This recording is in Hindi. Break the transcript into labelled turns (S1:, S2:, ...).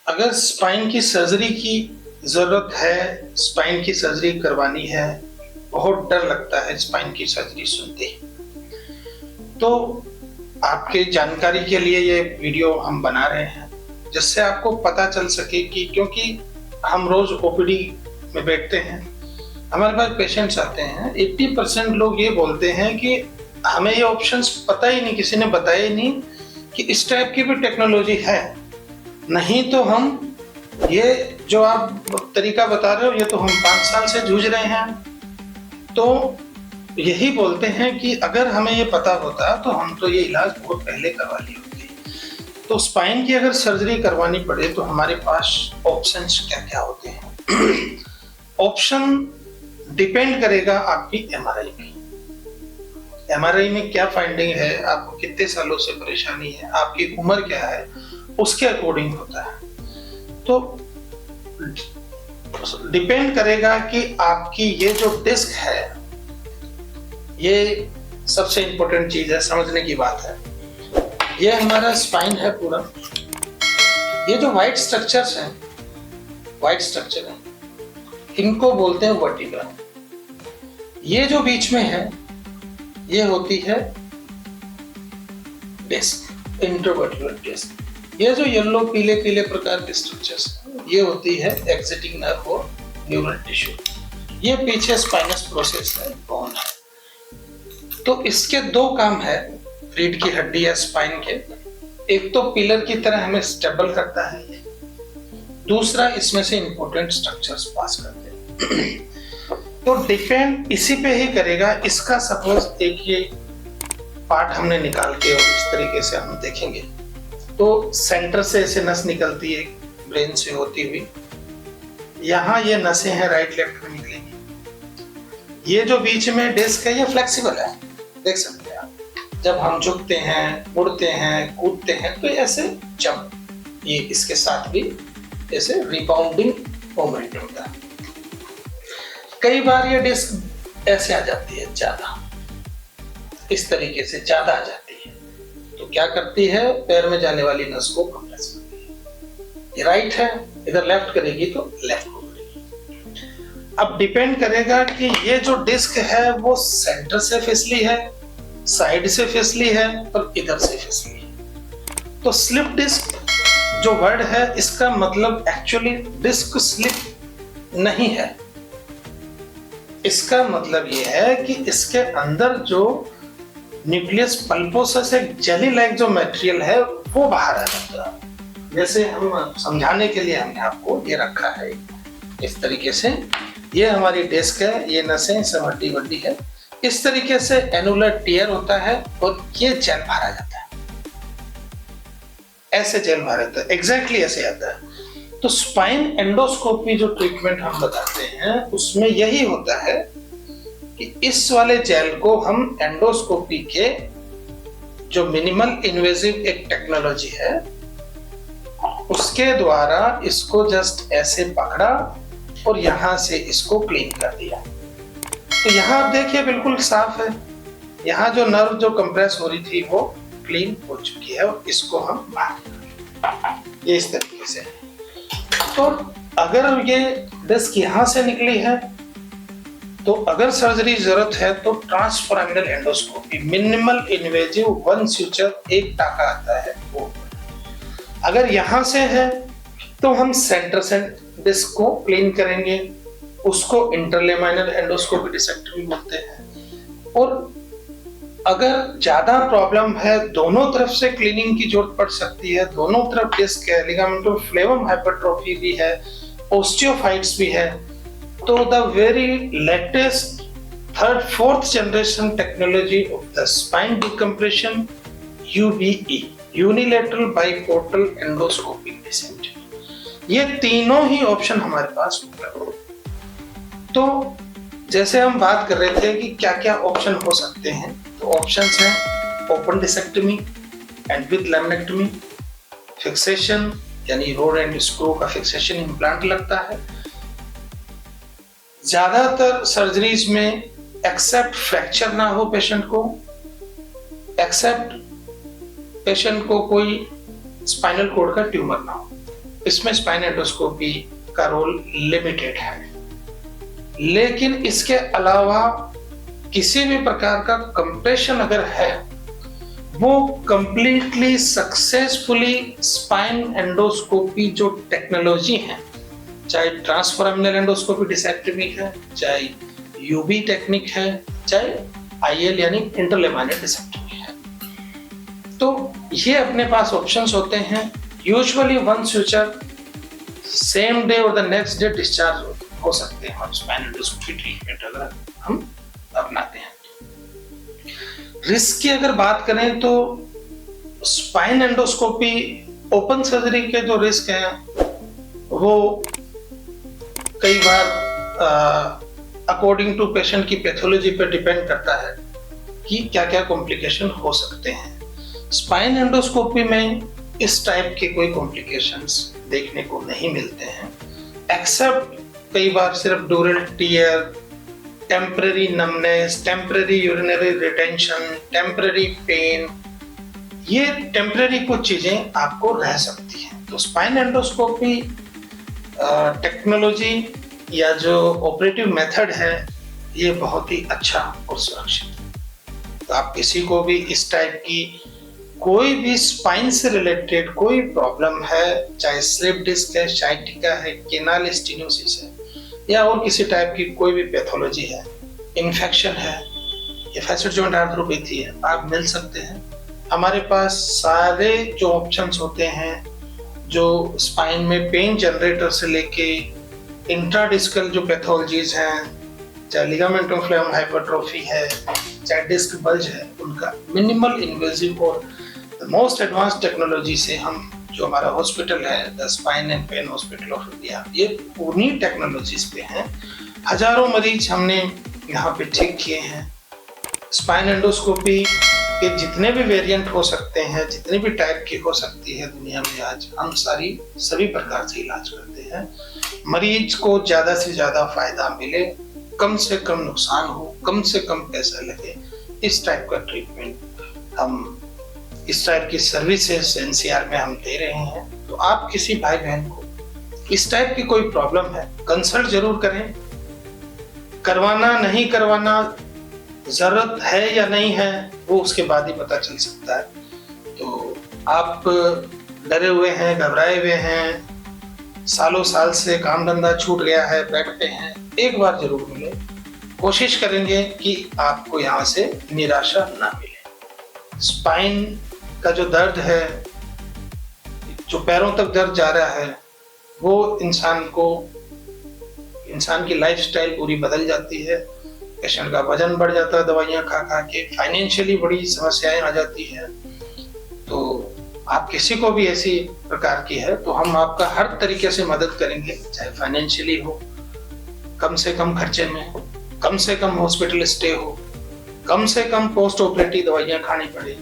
S1: अगर स्पाइन की सर्जरी की जरूरत है, स्पाइन की सर्जरी करवानी है, बहुत डर लगता है स्पाइन की सर्जरी सुनते ही, तो आपके जानकारी के लिए ये वीडियो हम बना रहे हैं जिससे आपको पता चल सके कि क्योंकि हम रोज ओपीडी में बैठते हैं, हमारे पास पेशेंट्स आते हैं, 80% लोग ये बोलते हैं कि हमें ये ऑप्शंस पता ही नहीं, किसी ने बताया ही नहीं कि इस टाइप की भी टेक्नोलॉजी है। नहीं तो हम ये जो आप तरीका बता रहे हो ये तो हम 5 साल से जूझ रहे हैं, तो यही बोलते हैं कि अगर हमें ये पता होता तो हम तो ये इलाज बहुत पहले करवा ली होती। तो स्पाइन की अगर सर्जरी करवानी पड़े तो हमारे पास ऑप्शंस क्या क्या होते हैं। ऑप्शन डिपेंड करेगा आपकी एमआरआई पे। एमआरआई में क्या फाइंडिंग है, आपको कितने सालों से परेशानी है, आपकी उम्र क्या है, उसके अकॉर्डिंग होता है। तो डिपेंड करेगा कि आपकी ये जो डिस्क है, ये सबसे इंपॉर्टेंट चीज है, समझने की बात है। ये हमारा स्पाइन है पूरा, ये जो व्हाइट स्ट्रक्चर्स हैं, व्हाइट स्ट्रक्चर है, इनको बोलते हैं वर्टिब्रा। ये जो बीच में है ये होती है डिस्क, इंटरवर्टिब्रल डिस्क। ये जो येलो पीले पीले प्रकार के स्ट्रक्चर्स ये होती है एग्जिटिंग नर्व और न्यूरल टिश्यू। ये पीछे स्पाइनस प्रोसेस है, बोन है। तो इसके दो काम है रीढ़ की हड्डी या स्पाइन के। एक तो पिलर की तरह हमें स्टेबल करता है, दूसरा इसमें से इंपॉर्टेंट स्ट्रक्चर्स पास करते हैं। तो डिपेंड इसी पे ही करेगा। इसका सपोज एक ये पार्ट हमने निकाल के और इस तरीके से हम देखेंगे तो सेंटर से ऐसे नस निकलती है ब्रेन से होती हुई, यहाँ ये नसें हैं राइट लेफ्ट में निकलेंगी। ये जो बीच में डिस्क है ये फ्लेक्सिबल है, देख सकते हैं आप। जब हम झुकते हैं, मुड़ते हैं, कूदते हैं तो ऐसे जंप, ये इसके साथ भी ऐसे रिबाउंडिंग मूवमेंट होता है। कई बार ये डिस्क ऐसे आ जाती है ज्यादा, इस तरीके से ज्यादा आ जाती है, तो क्या करती है, पैर में जाने वाली नस को कंप्रेस करती है। ये राइट है, इधर लेफ्ट करेगी तो लेफ्ट को करेगी। अब डिपेंड करेगा कि ये जो डिस्क है वो सेंटर से फिसली है, साइड से फिसली है और इधर से फिसली है। तो स्लिप डिस्क जो वर्ड है इसका मतलब एक्चुअली डिस्क स्लिप नहीं है। इसका मतलब ये है कि इसके अंदर जो न्यूक्लियस पल्पोसस एक जेली लाइक जो मटेरियल है वो बाहर आ जाता है। जैसे हम समझाने के लिए हमने आपको ये रखा है इस तरीके से, ये हमारी डिस्क है, ये नसें सब हड्डी वड्डी है, इस तरीके से एनुलर टियर होता है और ये जेल बाहर आ जाता है, ऐसे जेल बाहर आता है, एग्जैक्टली ऐसे आता है। तो स्पाइन एंडोस्कोपी जो ट्रीटमेंट हम बताते हैं उसमें यही होता है कि इस वाले जेल को हम एंडोस्कोपी के जो मिनिमल इन्वेजिव एक टेक्नोलॉजी है उसके द्वारा इसको जस्ट ऐसे पकड़ा और यहां से इसको क्लीन कर दिया। तो यहां आप देखिए बिल्कुल साफ है, यहां जो नर्व जो कंप्रेस हो रही थी वो क्लीन हो चुकी है और इसको हम बाहर, ये इस तरीके से। तो अगर ये डिस्क यहां से निकली है तो अगर सर्जरी जरूरत है तो transforaminal endoscopy, minimal invasive, one suture, एक टाका आता है वो। अगर यहां से है तो हम सेंटर से डिस्क को क्लीन करेंगे, उसको इंटरलेमाइनल एंडोस्कोपी डिसेक्टरी बोलते हैं। और अगर ज्यादा प्रॉब्लम है, दोनों तरफ से क्लीनिंग की जरूरत पड़ सकती है, दोनों तरफ डिस्क है, लिगामेंटो फ्लेवम हाइपरट्रोफी भी है, ओस्टियोफाइट्स भी है, तो the very latest third fourth generation technology of the spine decompression, UBE, unilateral biportal endoscopic discectomy, ये तीनों ही ऑप्शन हमारे पास उपलब्ध है। तो जैसे हम बात कर रहे थे कि क्या क्या ऑप्शन हो सकते हैं, तो ऑप्शंस हैं ओपन डिसेक्टमी एंड विद लैमिनेक्टमी, फिक्सेशन यानी रोड एंड स्क्रू का फिक्सेशन इम्प्लांट लगता है। ज्यादातर सर्जरीज में एक्सेप्ट फ्रैक्चर ना हो पेशेंट को, एक्सेप्ट पेशेंट को कोई स्पाइनल कॉर्ड का ट्यूमर ना हो, इसमें स्पाइन एंडोस्कोपी का रोल लिमिटेड है। लेकिन इसके अलावा किसी भी प्रकार का कंप्रेशन अगर है, वो कंप्लीटली सक्सेसफुली स्पाइन एंडोस्कोपी जो टेक्नोलॉजी है, चाहे ट्रांसफॉर्मिनल एंडोस्कोपी डिसेक्टमी है, चाहे यूबी टेक्निक है, चाहे आईएल यानी इंटरलेमाइनर डिसेक्टमी है, तो ये अपने पास ऑप्शंस होते हैं। Usually once future same day और द नेक्स्ट डे डिस्चार्ज हो सकते हैं स्पाइन एंडोस्कोपी ट्रीटमेंट अगर हम अपनाते हैं। रिस्क की अगर बात करें तो स्पाइन एंडोस्कोपी ओपन सर्जरी के जो रिस्क हैं वो कई बार अकॉर्डिंग टू पेशेंट की पैथोलॉजी पर डिपेंड करता है कि क्या क्या कॉम्प्लिकेशन हो सकते हैं। स्पाइन एंडोस्कोपी में इस टाइप के कोई कॉम्प्लिकेशंस देखने को नहीं मिलते हैं, एक्सेप्ट कई बार सिर्फ dural tear, temporary numbness, temporary urinary retention, temporary pain, ये टेम्पररी कुछ चीजें आपको रह सकती हैं। तो स्पाइन एंडोस्कोपी टेक्नोलॉजी या जो ऑपरेटिव मेथड है ये बहुत ही अच्छा और सुरक्षित है। तो आप किसी को भी इस टाइप की कोई भी स्पाइन से रिलेटेड कोई प्रॉब्लम है, चाहे स्लिप डिस्क है, शाइटिका है, केनाल स्टेनोसिस है, या और किसी टाइप की कोई भी पैथोलॉजी है, इन्फेक्शन है या फैसेट जॉइंट आर्थ्रोपैथी है, आप मिल सकते हैं। हमारे पास सारे जो ऑप्शंस होते हैं, जो स्पाइन में पेन जनरेटर से लेके इंट्राडिस्कल जो पैथोलॉजीज हैं, चाहे लिगामेंट ऑफ फ्लेम हाइपरट्रोफी है, चाहे डिस्क बल्ज है, उनका मिनिमल इन्वेजिव और मोस्ट एडवांस टेक्नोलॉजी से हम जो हमारा हॉस्पिटल है the spine and pain hospital of India, ये पूरी टेक्नोलॉजीज पे हैं। हजारों मरीज हमने यहाँ पे ठीक किए हैं। स्पाइन एंडोस्कोपी के जितने भी वेरिएंट हो सकते हैं, जितने भी टाइप की हो सकती है दुनिया में, आज हम सभी प्रकार से इलाज करते हैं। मरीज को ज्यादा से ज्यादा फायदा मिले, कम से कम नुकसान हो, कम से कम पैसा लगे, इस टाइप का ट्रीटमेंट हम, इस टाइप की सर्विसेज एनसीआर में हम दे रहे हैं। तो आप किसी भाई बहन को इस टाइप की कोई प्रॉब्लम है, कंसल्ट जरूर करें। करवाना नहीं करवाना, जरूरत है या नहीं है, वो उसके बाद ही पता चल सकता है। तो आप डरे हुए हैं, घबराए हुए हैं, सालों साल से काम धंधा छूट गया है, बेड पे हैं, एक बार जरूर मिले। कोशिश करेंगे कि आपको यहाँ से निराशा ना मिले। स्पाइन का जो दर्द है, जो पैरों तक दर्द जा रहा है, वो इंसान की लाइफस्टाइल पूरी बदल जाती है। पेशेंट का वजन बढ़ जाता है दवाइयाँ खा खा के, फाइनेंशियली बड़ी समस्याएं आ जाती हैं। तो आप किसी को भी ऐसी प्रकार की है तो हम आपका हर तरीके से मदद करेंगे, चाहे फाइनेंशियली हो, कम से कम खर्चे में हो, कम से कम हॉस्पिटल स्टे हो, कम से कम पोस्ट ऑपरेटिव दवाइयाँ खानी पड़े,